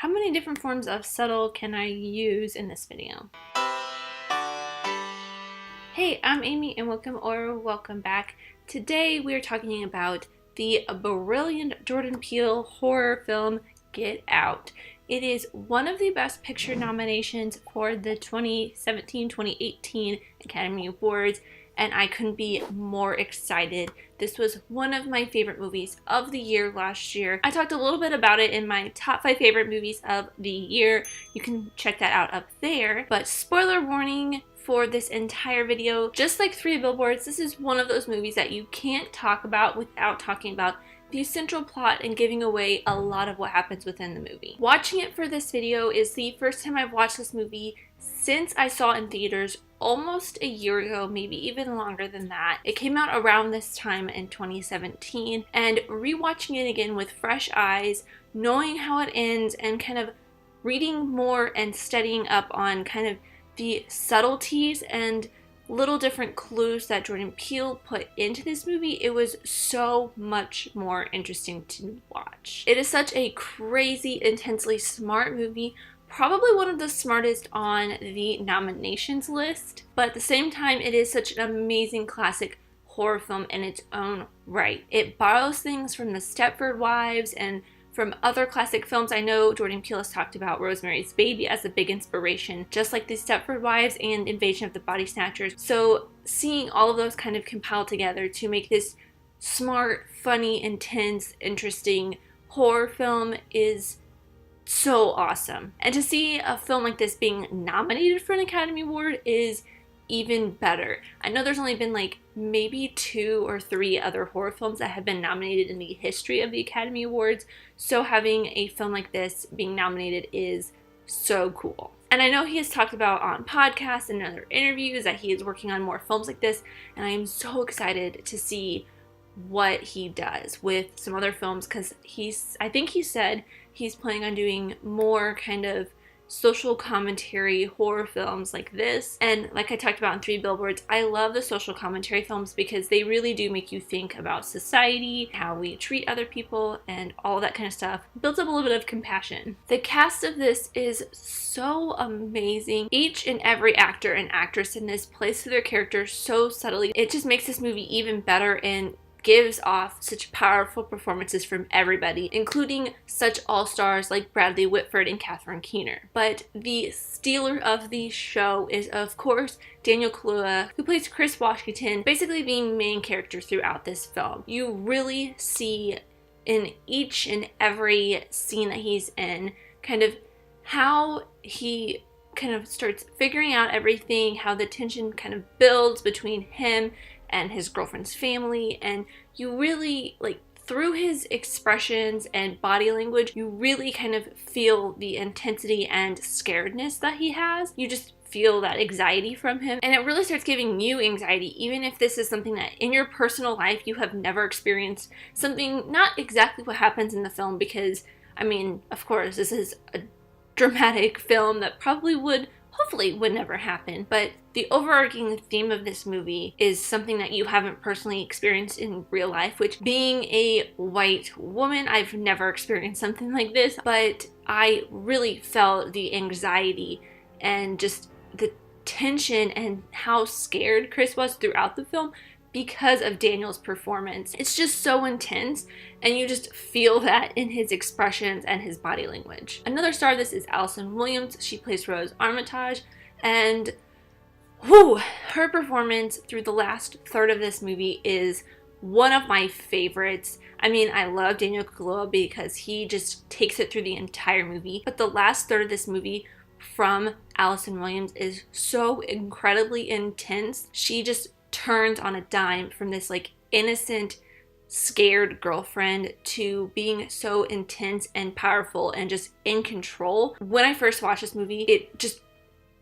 How many different forms of subtle can I use in this video? Hey, I'm Amy and welcome back. Today we are talking about the brilliant Jordan Peele horror film Get Out. It is one of the Best Picture nominations for the 2017-2018 Academy Awards, and I couldn't be more excited. This was one of my favorite movies of the year last year. I talked a little bit about it in my top 5 favorite movies of the year. You can check that out up there. But spoiler warning for this entire video, just like Three Billboards, this is one of those movies that you can't talk about without talking about the central plot and giving away a lot of what happens within the movie. Watching it for this video is the first time I've watched this movie since I saw it in theaters almost a year ago, maybe even longer than that. It came out around this time in 2017, and rewatching it again with fresh eyes, knowing how it ends, and kind of reading more and studying up on kind of the subtleties and little different clues that Jordan Peele put into this movie, it was so much more interesting to watch. It is such a crazy, intensely smart movie, probably one of the smartest on the nominations list, but at the same time, it is such an amazing classic horror film in its own right. It borrows things from the Stepford Wives and from other classic films. I know Jordan Peele has talked about Rosemary's Baby as a big inspiration, just like the Stepford Wives and Invasion of the Body Snatchers. So seeing all of those kind of compile together to make this smart, funny, intense, interesting horror film is so awesome. And to see a film like this being nominated for an Academy Award is even better. I know there's only been like maybe 2 or 3 other horror films that have been nominated in the history of the Academy Awards, so having a film like this being nominated is so cool. And I know he has talked about on podcasts and other interviews that he is working on more films like this, and I am so excited to see what he does with some other films, because I think he said he's planning on doing more kind of social commentary horror films like this. And like I talked about in Three Billboards, I love the social commentary films because they really do make you think about society, how we treat other people, and all that kind of stuff. It builds up a little bit of compassion. The cast of this is so amazing. Each and every actor and actress in this plays to their characters so subtly. It just makes this movie even better and gives off such powerful performances from everybody, including such all-stars like Bradley Whitford and Catherine Keener. But the stealer of the show is, of course, Daniel Kaluuya, who plays Chris Washington, basically being main character throughout this film. You really see in each and every scene that he's in kind of how he kind of starts figuring out everything, how the tension kind of builds between him and his girlfriend's family, and you really, like, through his expressions and body language, you really kind of feel the intensity and scaredness that he has. You just feel that anxiety from him, and it really starts giving you anxiety, even if this is something that in your personal life you have never experienced. Something, not exactly what happens in the film, because, I mean, of course, this is a dramatic film that probably hopefully would never happen, but the overarching theme of this movie is something that you haven't personally experienced in real life, which, being a white woman, I've never experienced something like this, but I really felt the anxiety and just the tension and how scared Chris was throughout the film because of Daniel's performance. It's just so intense, and you just feel that in his expressions and his body language. Another star of this is Allison Williams. She plays Rose Armitage, and her performance through the last third of this movie is one of my favorites. I mean, I love Daniel Kaluuya because he just takes it through the entire movie, but the last third of this movie from Allison Williams is so incredibly intense. She just turns on a dime from this like innocent, scared girlfriend to being so intense and powerful and just in control. When I first watched this movie, it just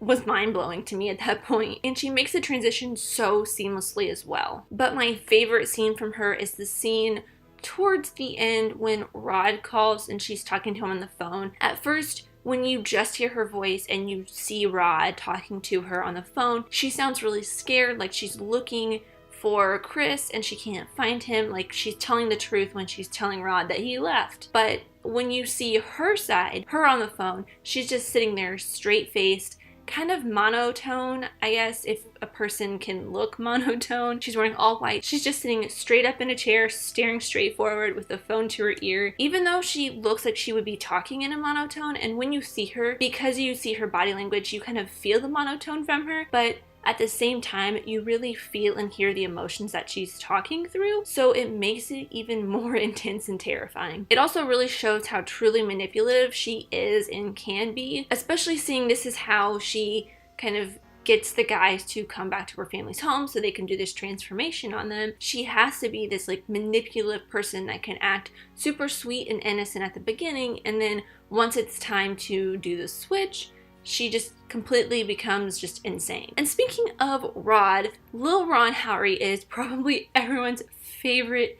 was mind-blowing to me at that point, and she makes the transition so seamlessly as well. But my favorite scene from her is the scene towards the end when Rod calls and she's talking to him on the phone. At first, when you just hear her voice and you see Rod talking to her on the phone, she sounds really scared, like she's looking for Chris and she can't find him, like she's telling the truth when she's telling Rod that he left. But when you see her side, her on the phone, she's just sitting there straight-faced, kind of monotone, I guess, if a person can look monotone. She's wearing all white. She's just sitting straight up in a chair, staring straight forward with the phone to her ear, even though she looks like she would be talking in a monotone. And when you see her, because you see her body language, you kind of feel the monotone from her, but at the same time, you really feel and hear the emotions that she's talking through, so it makes it even more intense and terrifying. It also really shows how truly manipulative she is and can be, especially seeing this is how she kind of gets the guys to come back to her family's home so they can do this transformation on them. She has to be this like manipulative person that can act super sweet and innocent at the beginning, and then once it's time to do the switch, she just completely becomes just insane. And speaking of Rod, Lil Ron Howery is probably everyone's favorite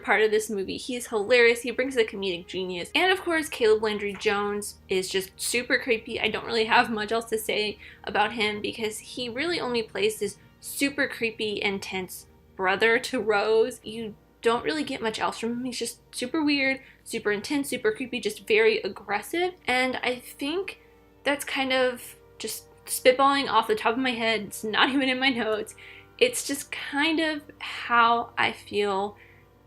part of this movie. He's hilarious. He brings the comedic genius. And of course, Caleb Landry Jones is just super creepy. I don't really have much else to say about him because he really only plays this super creepy, intense brother to Rose. You don't really get much else from him. He's just super weird, super intense, super creepy, just very aggressive. And I think that's kind of just spitballing off the top of my head. It's not even in my notes. It's just kind of how I feel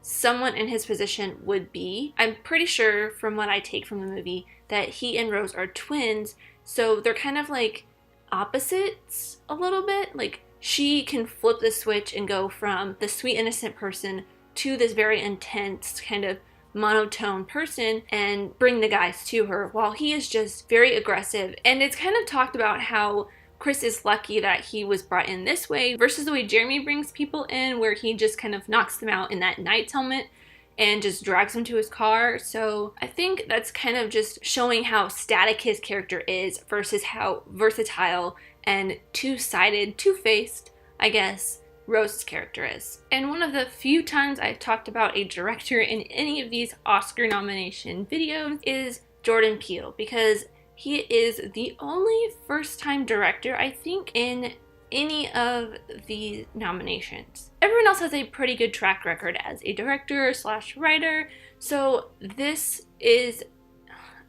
someone in his position would be. I'm pretty sure from what I take from the movie that he and Rose are twins, so they're kind of like opposites a little bit. Like she can flip the switch and go from the sweet innocent person to this very intense kind of monotone person and bring the guys to her, while he is just very aggressive. And it's kind of talked about how Chris is lucky that he was brought in this way versus the way Jeremy brings people in, where he just kind of knocks them out in that Knight's helmet and just drags them to his car. So I think that's kind of just showing how static his character is versus how versatile and two-sided, two-faced, I guess, Rose's character is. And one of the few times I've talked about a director in any of these Oscar nomination videos is Jordan Peele, because he is the only first-time director, I think, in any of the nominations. Everyone else has a pretty good track record as a director slash writer, so this is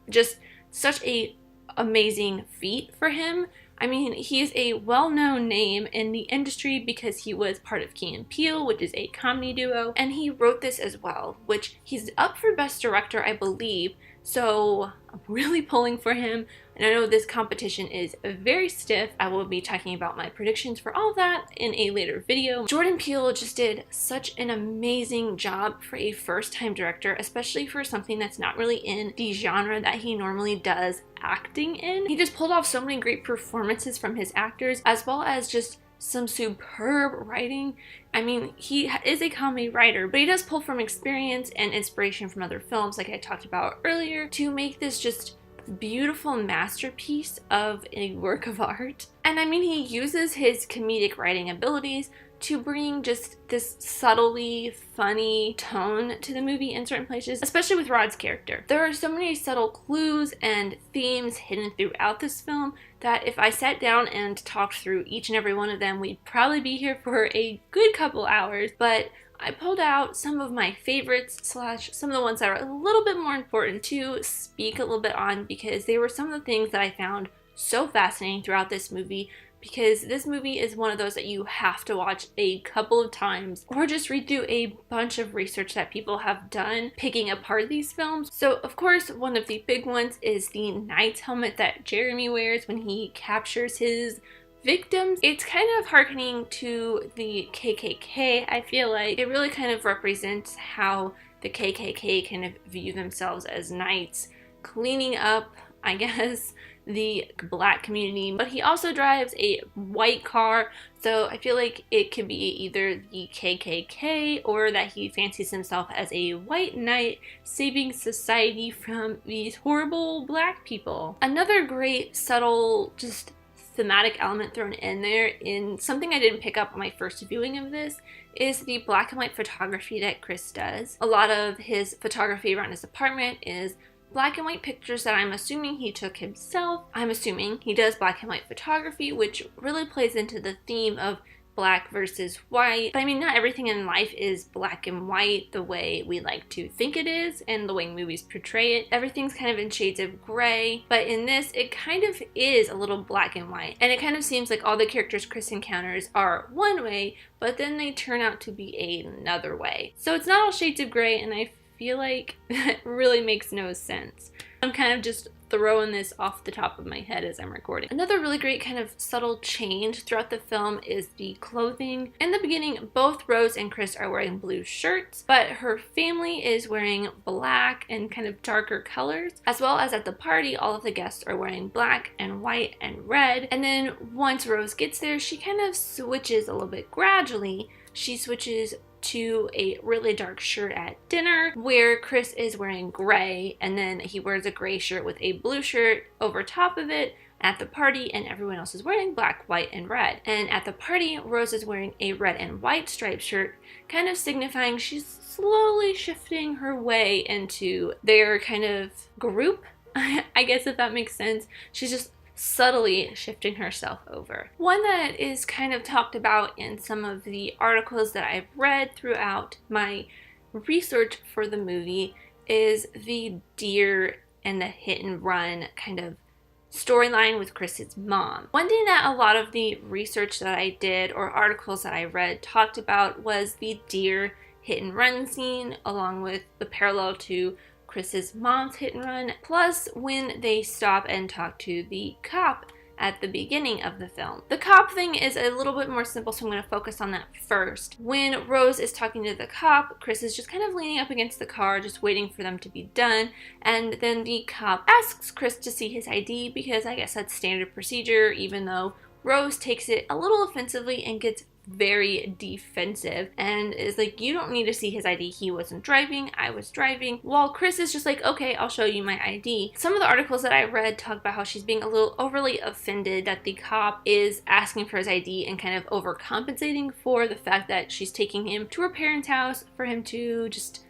just such a amazing feat for him. I mean, he's a well-known name in the industry because he was part of Key and Peele, which is a comedy duo, and he wrote this as well, which he's up for Best Director, I believe, so I'm really pulling for him. And I know this competition is very stiff. I will be talking about my predictions for all of that in a later video. Jordan Peele just did such an amazing job for a first-time director, especially for something that's not really in the genre that he normally does acting in. He just pulled off so many great performances from his actors, as well as just some superb writing. I mean, he is a comedy writer, but he does pull from experience and inspiration from other films, like I talked about earlier, to make this just beautiful masterpiece of a work of art. And I mean, he uses his comedic writing abilities to bring just this subtly funny tone to the movie in certain places, especially with Rod's character. There are so many subtle clues and themes hidden throughout this film that if I sat down and talked through each and every one of them, we'd probably be here for a good couple hours, but I pulled out some of my favorites slash some of the ones that are a little bit more important to speak a little bit on, because they were some of the things that I found so fascinating throughout this movie, because this movie is one of those that you have to watch a couple of times or just read through a bunch of research that people have done picking apart these films. So of course, one of the big ones is the Knight's helmet that Jeremy wears when he captures his victims. It's kind of hearkening to the KKK, I feel like. It really kind of represents how the KKK kind of view themselves as knights, cleaning up, I guess, the black community. But he also drives a white car, so I feel like it could be either the KKK or that he fancies himself as a white knight saving society from these horrible black people. Another great subtle just thematic element thrown in there, in something I didn't pick up on my first viewing of this, is the black and white photography that Chris does. A lot of his photography around his apartment is black and white pictures that I'm assuming he took himself. I'm assuming he does black and white photography, which really plays into the theme of black versus white. But I mean, not everything in life is black and white the way we like to think it is and the way movies portray it. Everything's kind of in shades of gray, but in this, it kind of is a little black and white. And it kind of seems like all the characters Chris encounters are one way, but then they turn out to be another way. So it's not all shades of gray, and I feel like that really makes no sense. I'm kind of just throwing this off the top of my head as I'm recording. Another really great kind of subtle change throughout the film is the clothing. In the beginning, both Rose and Chris are wearing blue shirts, but her family is wearing black and kind of darker colors, as well as at the party, all of the guests are wearing black and white and red. And then once Rose gets there, she kind of switches a little bit gradually. She switches to a really dark shirt at dinner, where Chris is wearing gray, and then he wears a gray shirt with a blue shirt over top of it at the party, and everyone else is wearing black, white, and red. And at the party, Rose is wearing a red and white striped shirt, kind of signifying she's slowly shifting her way into their kind of group, I guess, if that makes sense. She's just subtly shifting herself over. One that is kind of talked about in some of the articles that I've read throughout my research for the movie is the deer and the hit and run kind of storyline with Chris's mom. One thing that a lot of the research that I did or articles that I read talked about was the deer hit and run scene, along with the parallel to Chris's mom's hit and run, plus when they stop and talk to the cop at the beginning of the film. The cop thing is a little bit more simple, so I'm going to focus on that first. When Rose is talking to the cop, Chris is just kind of leaning up against the car, just waiting for them to be done, and then the cop asks Chris to see his ID because I guess that's standard procedure, even though Rose takes it a little offensively and gets very defensive and is like, you don't need to see his ID, he wasn't driving, I was driving, while Chris is just like, okay, I'll show you my ID. Some of the articles that I read talk about how she's being a little overly offended that the cop is asking for his ID and kind of overcompensating for the fact that she's taking him to her parents' house for him to just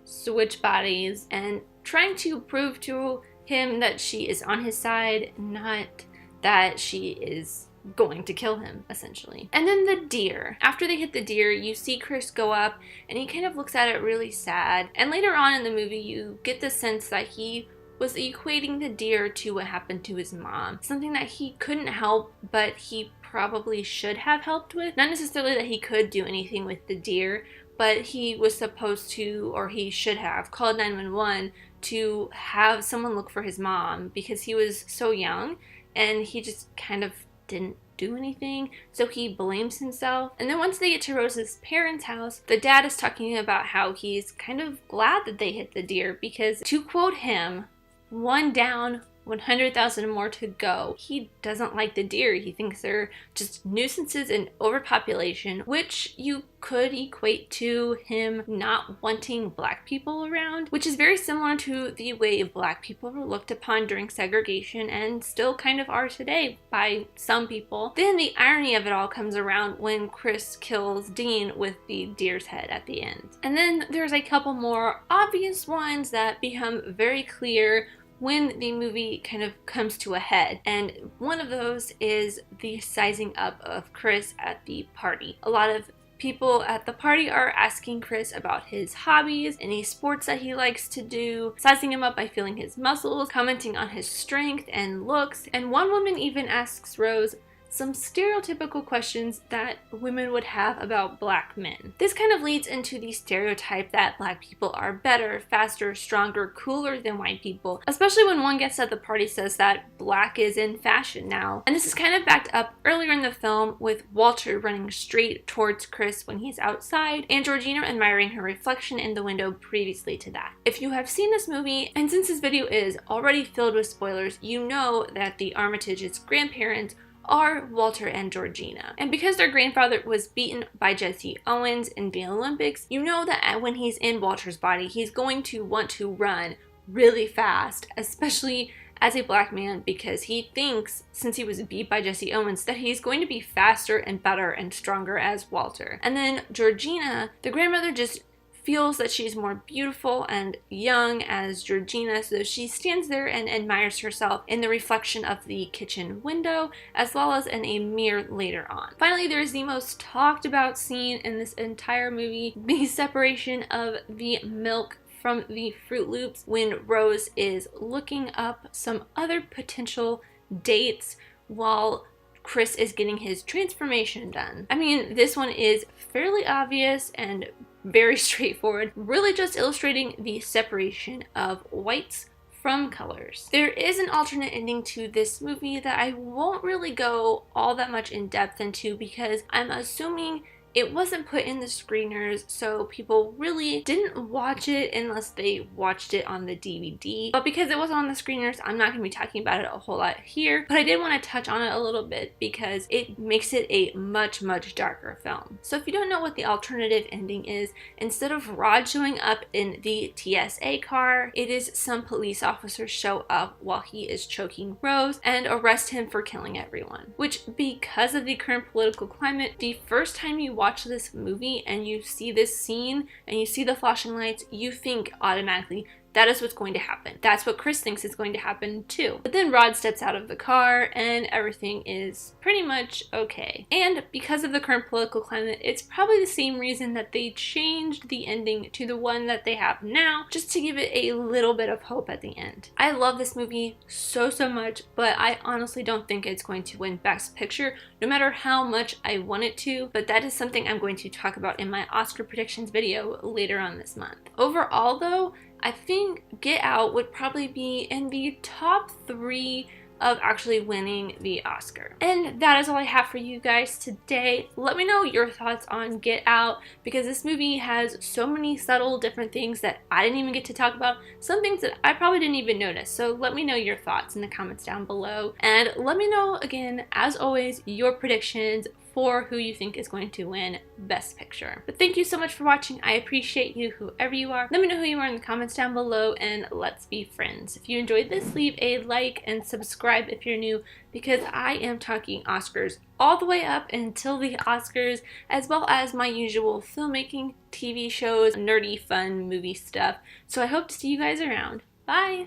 switch bodies and trying to prove to him that she is on his side, not that she is going to kill him, essentially. And then the deer. After they hit the deer, you see Chris go up and he kind of looks at it really sad. And later on in the movie, you get the sense that he was equating the deer to what happened to his mom. Something that he couldn't help, but he probably should have helped with. Not necessarily that he could do anything with the deer, but he was supposed to, or he should have, called 911 to have someone look for his mom because he was so young and he just kind of didn't do anything, so he blames himself. And then once they get to Rose's parents' house, the dad is talking about how he's kind of glad that they hit the deer because, to quote him, one down, 100,000 more to go. He doesn't like the deer. He thinks they're just nuisances and overpopulation, which you could equate to him not wanting black people around, which is very similar to the way black people were looked upon during segregation and still kind of are today by some people. Then the irony of it all comes around when Chris kills Dean with the deer's head at the end. And then there's a couple more obvious ones that become very clear when the movie kind of comes to a head. And one of those is the sizing up of Chris at the party. A lot of people at the party are asking Chris about his hobbies, any sports that he likes to do, sizing him up by feeling his muscles, commenting on his strength and looks. And one woman even asks Rose some stereotypical questions that women would have about black men. This kind of leads into the stereotype that black people are better, faster, stronger, cooler than white people, especially when one guest at the party says that black is in fashion now. And this is kind of backed up earlier in the film with Walter running straight towards Chris when he's outside, and Georgina admiring her reflection in the window previously to that. If you have seen this movie, and since this video is already filled with spoilers, you know that the Armitage's grandparents are Walter and Georgina. And because their grandfather was beaten by Jesse Owens in the Olympics, you know that when he's in Walter's body, he's going to want to run really fast, especially as a black man, because he thinks, since he was beat by Jesse Owens, that he's going to be faster and better and stronger as Walter. And then Georgina, the grandmother, just feels that she's more beautiful and young as Georgina, so she stands there and admires herself in the reflection of the kitchen window, as well as in a mirror later on. Finally, there is the most talked about scene in this entire movie, the separation of the milk from the Fruit Loops when Rose is looking up some other potential dates while Chris is getting his transformation done. I mean, this one is fairly obvious and very straightforward, really just illustrating the separation of whites from colors. There is an alternate ending to this movie that I won't really go all that much in depth into because I'm assuming it wasn't put in the screeners, so people really didn't watch it unless they watched it on the DVD. But because it wasn't on the screeners, I'm not going to be talking about it a whole lot here. But I did want to touch on it a little bit because it makes it a much, much darker film. So if you don't know what the alternative ending is, instead of Rod showing up in the TSA car, it is some police officers show up while he is choking Rose and arrest him for killing everyone. Which, because of the current political climate, the first time you watch this movie and you see this scene and you see the flashing lights, you think automatically that is what's going to happen. That's what Chris thinks is going to happen too. But then Rod steps out of the car and everything is pretty much okay. And because of the current political climate, it's probably the same reason that they changed the ending to the one that they have now, just to give it a little bit of hope at the end. I love this movie so much, but I honestly don't think it's going to win Best Picture, no matter how much I want it to, but that is something I'm going to talk about in my Oscar predictions video later on this month. Overall though, I think Get Out would probably be in the top 3 of actually winning the Oscar. And that is all I have for you guys today. Let me know your thoughts on Get Out, because this movie has so many subtle different things that I didn't even get to talk about, some things that I probably didn't even notice. So let me know your thoughts in the comments down below. And let me know, again, as always, your predictions for who you think is going to win Best Picture. But thank you so much for watching. I appreciate you, whoever you are. Let me know who you are in the comments down below, and let's be friends. If you enjoyed this, leave a like and subscribe if you're new, because I am talking Oscars all the way up until the Oscars, as well as my usual filmmaking, TV shows, nerdy, fun movie stuff. So I hope to see you guys around. Bye!